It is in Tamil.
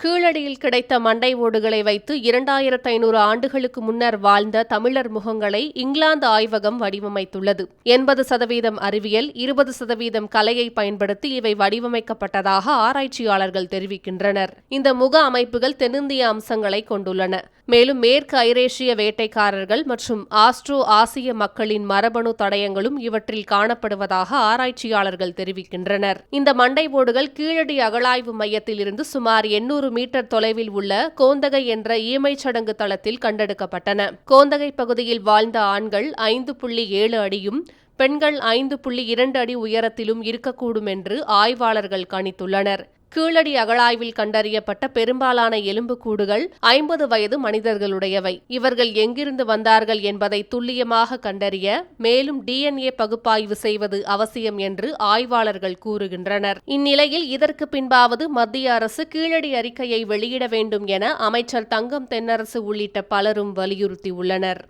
கீழடியில் கிடைத்த மண்டை ஓடுகளை வைத்து 2500 ஆண்டுகளுக்கு முன்னர் வாழ்ந்த தமிழர் முகங்களை இங்கிலாந்து ஆய்வகம் வடிவமைத்துள்ளது. 80% அறிவியல், 20% கலையை பயன்படுத்தி இவை வடிவமைக்கப்பட்டதாக ஆராய்ச்சியாளர்கள் தெரிவிக்கின்றனர். இந்த முக அமைப்புகள் தென்னிந்திய அம்சங்களை கொண்டுள்ளன. மேலும் மேற்கு ஐரேஷிய வேட்டைக்காரர்கள் மற்றும் ஆஸ்ட்ரோ ஆசிய மக்களின் மரபணு தடயங்களும் இவற்றில் காணப்படுவதாக ஆராய்ச்சியாளர்கள் தெரிவிக்கின்றனர். இந்த மண்டை ஓடுகள் கீழடி அகழாய்வு மையத்தில் இருந்து சுமார் 800 மீட்டர் தொலைவில் உள்ள கோந்தகை என்ற ஈமைச் சடங்கு தளத்தில் கண்டெடுக்கப்பட்டன. கோந்தகை பகுதியில் வாழ்ந்த ஆண்கள் 5.7 அடியும் பெண்கள் 5.2 அடி உயரத்திலும் இருக்கக்கூடும் என்று ஆய்வாளர்கள் கணித்துள்ளனர். கீழடி அகழாய்வில் கண்டறியப்பட்ட பெரும்பாலான எலும்புக்கூடுகள் 50 வயது மனிதர்களுடையவை. இவர்கள் எங்கிருந்து வந்தார்கள் என்பதை துல்லியமாக கண்டறிய மேலும் DNA பகுப்பாய்வு செய்வது அவசியம் என்று ஆய்வாளர்கள் கூறுகின்றனர். இந்நிலையில் இதற்கு பின்பாவது மத்திய அரசு கீழடி அறிக்கையை வெளியிட வேண்டும் என அமைச்சர் தங்கம் தென்னரசு உள்ளிட்ட பலரும் வலியுறுத்தியுள்ளனர்.